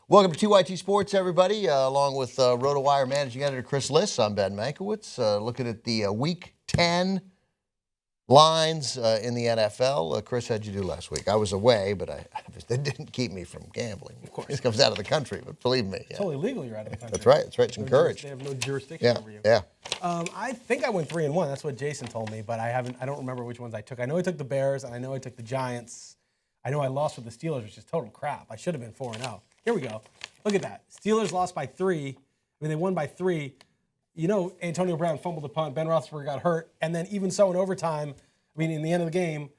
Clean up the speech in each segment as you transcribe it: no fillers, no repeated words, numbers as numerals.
Welcome to TYT Sports, everybody, along with Rotowire Managing Editor Chris Liss. I'm Ben Mankiewicz, looking at the Week 10 lines in the NFL. Chris, how'd you do last week? I was away, but that didn't keep me from gambling. Of course. It comes out of the country, but believe me. It's totally legal you're out of the country. That's right. That's right. It's encouraged. They have no jurisdiction over you. Yeah. I think I went 3-1. That's what Jason told me, but I don't remember which ones I took. I know I took the Bears, and I know I took the Giants. I know I lost with the Steelers, which is total crap. I should have been 4-0. Here we go. Look at that. Steelers lost by 3. I mean, they won by 3. You know, Antonio Brown fumbled the punt. Ben Roethlisberger got hurt. And then even so in overtime, I mean, in the end of the game.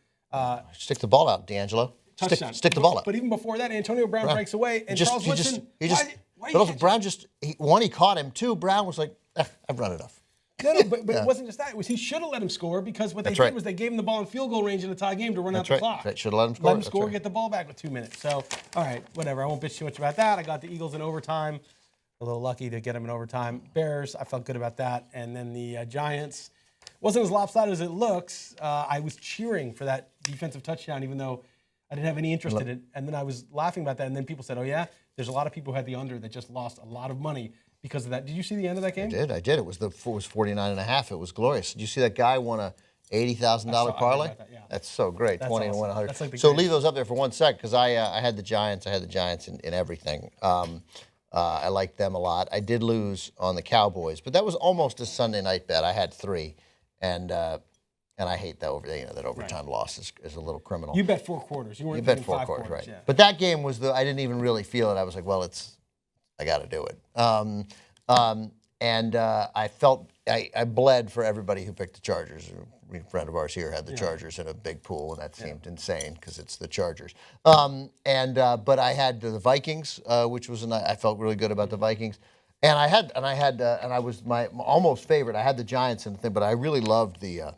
Stick the ball out, D'Angelo. Touchdown. Stick the ball out. But even before that, Antonio Brown breaks away. And Charles Woodson. But also, Brown he caught him, too. Brown was like, I've run enough. No, but it wasn't just that. It was he should have let him score because what they did was they gave him the ball in field goal range in a tie game to run out the clock. Should have let him score. Let him score, get the ball back with 2 minutes. So, all right, whatever. I won't bitch too much about that. I got the Eagles in overtime. A little lucky to get them in overtime. Bears, I felt good about that. And then the Giants, wasn't as lopsided as it looks. I was cheering for that defensive touchdown, even though I didn't have any interest in it. And then I was laughing about that. And then people said, oh, yeah, there's a lot of people who had the under that just lost a lot of money because of that. Did you see the end of that game? I did. It was 49.5. It was glorious. Did you see that guy won a $80,000 parlay? That's so great. That's 20 awesome. and 100. That's like so leave those up there for 1 sec because I had the Giants. I had the Giants in everything. I liked them a lot. I did lose on the Cowboys, but that was almost a Sunday night bet. I had 3, and I hate that that overtime loss is a little criminal. You bet 4 quarters. You bet 4 quarters, right? Yeah. But that game was I didn't even really feel it. I was like, well, I got to do it. I felt I bled for everybody who picked the Chargers. A friend of ours here had the Chargers in a big pool, and that seemed insane because it's the Chargers. But I had the Vikings, which was I felt really good about the Vikings, and I was my almost favorite. I had the Giants in the thing, but I really loved the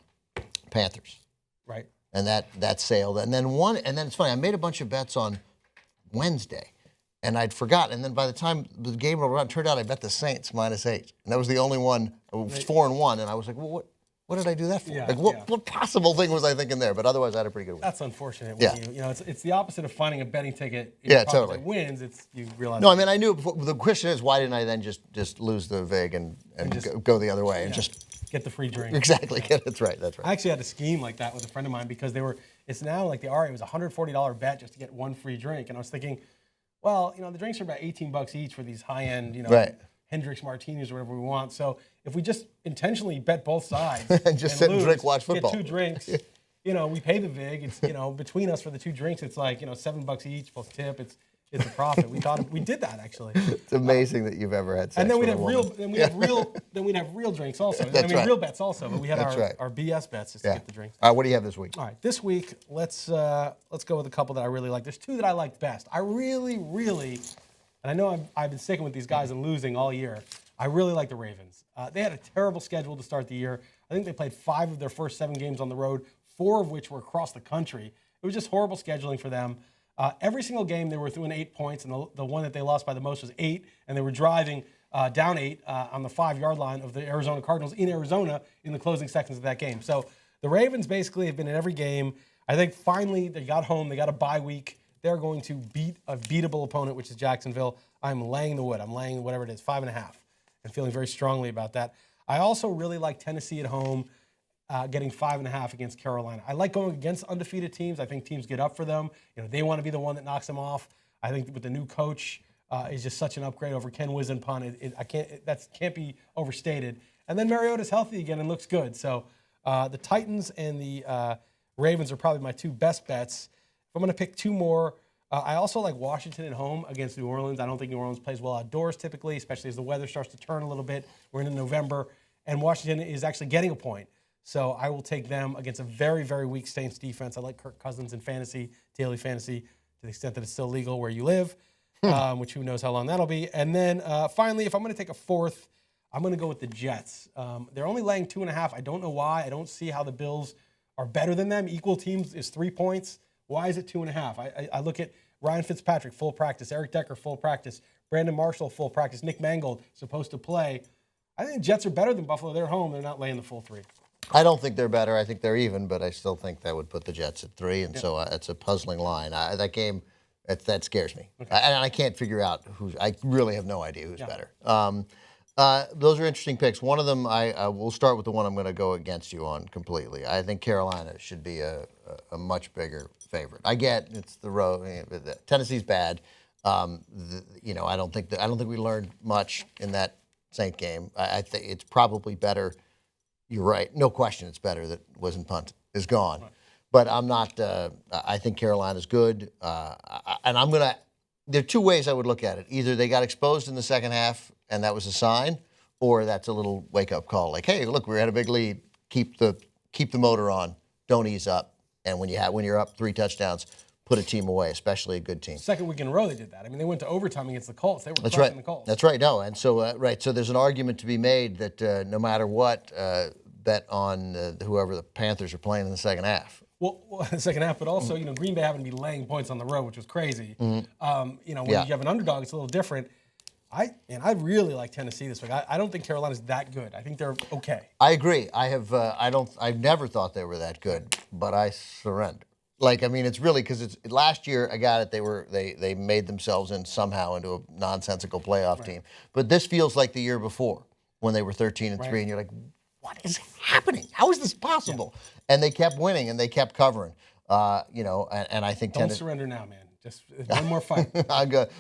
Panthers. Right. And that sailed, and then it's funny. I made a bunch of bets on Wednesday. And I'd forgotten. And then by the time the game rolled around, it turned out I bet the Saints -8. And that was the only one. It was 4-1. And I was like, well, what did I do that for? Yeah, what possible thing was I thinking there? But otherwise, I had a pretty good week. That's unfortunate. It's the opposite of finding a betting ticket. Totally. That wins. You realize. No, I mean, I knew it before. The question is, why didn't I then just lose the vig and go the other way and just get the free drink? Exactly. Yeah. That's right. I actually had a scheme like that with a friend of mine because it's now like it was a $140 bet just to get 1 free drink. And I was thinking, well, the drinks are about $18 each for these high-end, Hendrix martinis or whatever we want. So if we just intentionally bet both sides and just sit and drink, watch football, get 2 drinks, we pay the vig. It's between us for the 2 drinks, it's like $7 each plus tip. It's a profit. We did that actually. It's amazing that you've ever had sex. And then we'd have real drinks also. Real bets also. But we had our BS bets just to get the drinks. All right, what do you have this week? All right, this week let's go with a couple that I really like. There's 2 that I like best. I really, and I know I've been sticking with these guys and losing all year. I really like the Ravens. They had a terrible schedule to start the year. I think they played 5 of their first 7 games on the road, 4 of which were across the country. It was just horrible scheduling for them. Every single game they were within 8 points, and the one that they lost by the most was 8, and they were driving down 8 on the 5-yard line of the Arizona Cardinals in Arizona in the closing seconds of that game. So the Ravens basically have been in every game. I think finally they got home. They got a bye week. They're going to beat a beatable opponent, which is Jacksonville. I'm laying the wood. I'm laying whatever it is, 5.5, and feeling very strongly about that. I also really like Tennessee at home. Getting 5.5 against Carolina. I like going against undefeated teams. I think teams get up for them. They want to be the one that knocks them off. I think with the new coach, is just such an upgrade over Ken Wisenpun. That can't be overstated. And then Mariota's healthy again and looks good. So the Titans and the Ravens are probably my 2 best bets. If I'm going to pick 2 more, I also like Washington at home against New Orleans. I don't think New Orleans plays well outdoors typically, especially as the weather starts to turn a little bit. We're in November, and Washington is actually getting a point. So I will take them against a very, very weak Saints defense. I like Kirk Cousins in fantasy, daily fantasy, to the extent that it's still legal where you live, which who knows how long that'll be. And then finally, if I'm going to take a 4th, I'm going to go with the Jets. They're only laying 2.5. I don't know why. I don't see how the Bills are better than them. Equal teams is 3 points. Why is it 2.5? I look at Ryan Fitzpatrick, full practice. Eric Decker, full practice. Brandon Marshall, full practice. Nick Mangold, supposed to play. I think the Jets are better than Buffalo. They're home. They're not laying the full 3. I don't think they're better. I think they're even, but I still think that would put the Jets at 3, and so it's a puzzling line. That game, That scares me. And I can't figure out who's. I really have no idea who's better. Those are interesting picks. One of them, I will start with the one I'm going to go against you on completely. I think Carolina should be a much bigger favorite. I get it's the road. Tennessee's bad. I don't think we learned much in that Saint game. I think it's probably better. You're right. No question, it's better that wasn't punt is gone. Right. But I'm not. I think Carolina's good, and I'm gonna. There are two ways I would look at it. Either they got exposed in the second half, and that was a sign, or that's a little wake-up call. Like, hey, look, we had a big lead. Keep the motor on. Don't ease up. And when you're up 3 touchdowns, put a team away, especially a good team. Second week in a row they did that. I mean, they went to overtime against the Colts. They were That's crushing right. the Colts. That's right. No, and so So there's an argument to be made that no matter what, bet on whoever the Panthers are playing in the second half. Well, the second half, but also, Green Bay happened to be laying points on the road, which was crazy. When you have an underdog, it's a little different. I really like Tennessee this week. I don't think Carolina's that good. I think they're okay. I agree. I've never thought they were that good, but I surrender. It's really because last year I got it. They made themselves somehow into a nonsensical playoff team. But this feels like the year before when they were 13-3, and you're like, what is happening? How is this possible? Yeah. And they kept winning and they kept covering. And I think don't surrender now, man. Just one more fight.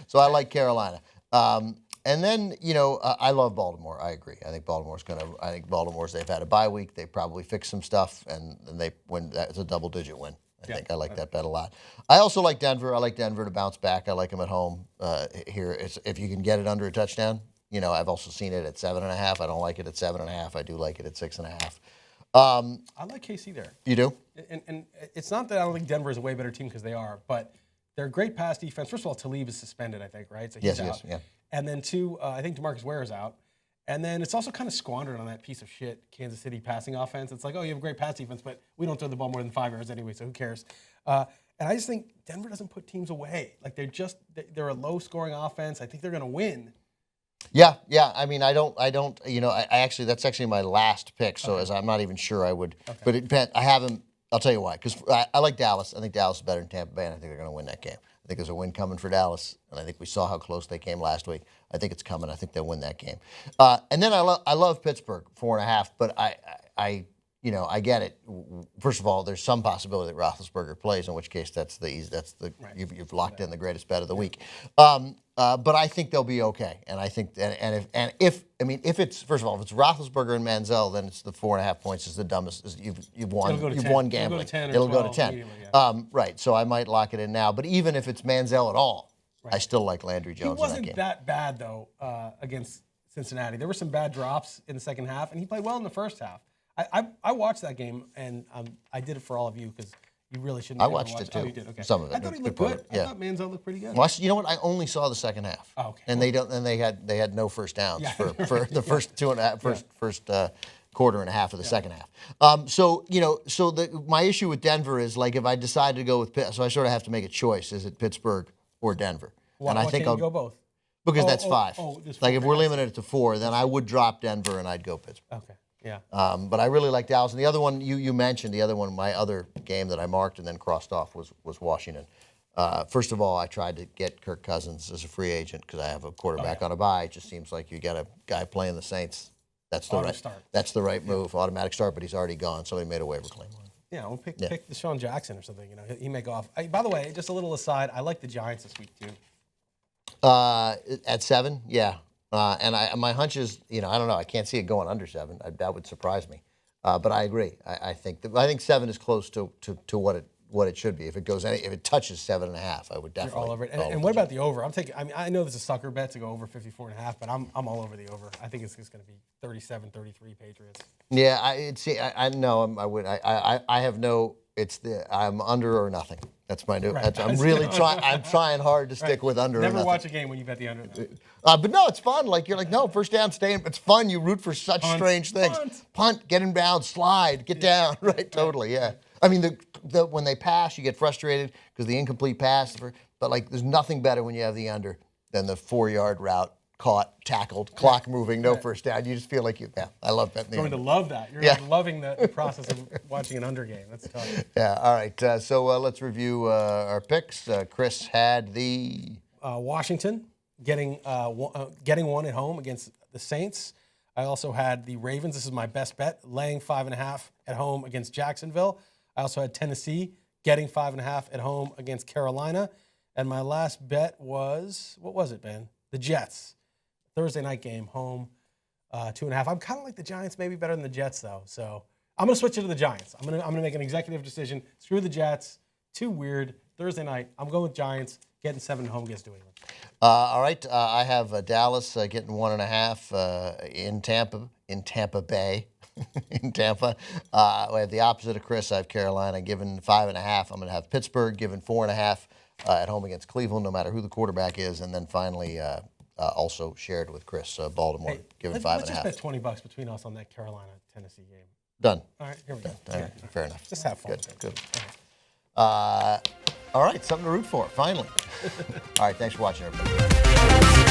So I like Carolina. And then, I love Baltimore. I agree. I think Baltimore's they've had a bye week. They probably fixed some stuff, and they win. That's a double-digit win. I think I like that bet a lot. I also like Denver. I like Denver to bounce back. I like them at home here. If you can get it under a touchdown. I've also seen it at 7.5. I don't like it at 7.5. I do like it at 6.5. I like KC there. You do? And it's not that I don't think Denver is a way better team because they are, but they're a great pass defense. First of all, Talib is suspended, I think, right? So he's out. Yes. And then 2, I think DeMarcus Ware is out. And then it's also kind of squandered on that piece of shit Kansas City passing offense. It's like, oh, you have a great pass defense, but we don't throw the ball more than 5 yards anyway, so who cares? And I just think Denver doesn't put teams away. Like they're a low-scoring offense. I think they're going to win. Yeah. I mean, I actually that's actually my last pick. So as I'm not even sure I would, but it depends. I haven't. I'll tell you why. Because I like Dallas. I think Dallas is better than Tampa Bay, and I think they're going to win that game. I think there's a win coming for Dallas, and I think we saw how close they came last week. I think it's coming. I think they'll win that game. And then I love Pittsburgh 4.5, but I get it. First of all, there's some possibility that Roethlisberger plays, in which case you've locked in the greatest bet of the week. But I think they'll be okay, and I think if it's first of all if it's Roethlisberger and Manziel, then it's the 4.5 points is the dumbest. You've won gambling. It'll go to 10. Right. So I might lock it in now. But even if it's Manziel at all, I still like Landry Jones. He wasn't in that game. that bad though against Cincinnati. There were some bad drops in the second half, and he played well in the first half. I watched that game, and I did it for all of you because you really shouldn't. I watched it too. Oh, you did? Okay. Some of it. I thought he looked good. I thought Manziel looked pretty good. Well, you know what? I only saw the second half. Oh, okay. And they had no first downs for the first 2.5 first quarter and a half of the second half. So my issue with Denver is like if I decided to go with Pitt, so I sort of have to make a choice: is it Pittsburgh or Denver? And I think I'll go both. Because that's 5. Like if we're limited to 4, then I would drop Denver and I'd go Pittsburgh. Okay. Yeah. But I really like Dallas. And the other one you mentioned, my other game that I marked and then crossed off was Washington. First of all, I tried to get Kirk Cousins as a free agent because I have a quarterback on a bye. It just seems like you got a guy playing the Saints. That's the right move, automatic start. But he's already gone. Somebody made a waiver claim on him. Yeah, we'll pick Deshaun Jackson or something. He may go off. By the way, just a little aside, I like the Giants this week too. At 7, yeah. And my hunch is, I don't know. I can't see it going under 7. That would surprise me. But I agree. I think 7 is close to what it should be. If it touches 7.5, I would definitely. You're all over it. And what about the over? I know this is a sucker bet to go over 54.5, but I'm all over the over. I think it's going to be 37-33 Patriots. Yeah, I know. I would. I have no. I'm under or nothing. That's my new. Right. I'm really trying. I'm trying hard to stick with under. Never or nothing. watch a game when you bet the under. But no, it's fun. Like you're like, no, first down, stay in. It's fun. You root for such strange things. Punt, get in bounds, slide, get down. Right, totally. Yeah. I mean, when they pass, you get frustrated because the incomplete pass. But like, there's nothing better when you have the under than the 4-yard route caught, tackled, clock moving, no first down. You just feel like I love betting the Going to under. love that. You're like loving the process of watching an under game. That's tough. Yeah, all right. So let's review our picks. Chris had the... Washington getting one at home against the Saints. I also had the Ravens. This is my best bet, laying 5.5 at home against Jacksonville. I also had Tennessee getting 5.5 at home against Carolina. And my last bet was, what was it, Ben? The Jets. Thursday night game, home, 2.5. I'm kind of like the Giants, maybe better than the Jets, though. So I'm going to switch it to the Giants. I'm gonna make an executive decision. Screw the Jets. Too weird. Thursday night, I'm going with Giants. Getting 7 at home against New England. All right. I have Dallas getting 1.5 in Tampa Bay. In Tampa. I have the opposite of Chris. I have Carolina giving 5.5. I'm going to have Pittsburgh giving 4.5 at home against Cleveland, no matter who the quarterback is. And then finally, also shared with Chris, Baltimore giving 5.5. Let's just bet $20 between us on that Carolina-Tennessee game. Done. All right, here we go. All right, fair enough. Just have fun. Good. All right, something to root for, finally. All right, thanks for watching, everybody.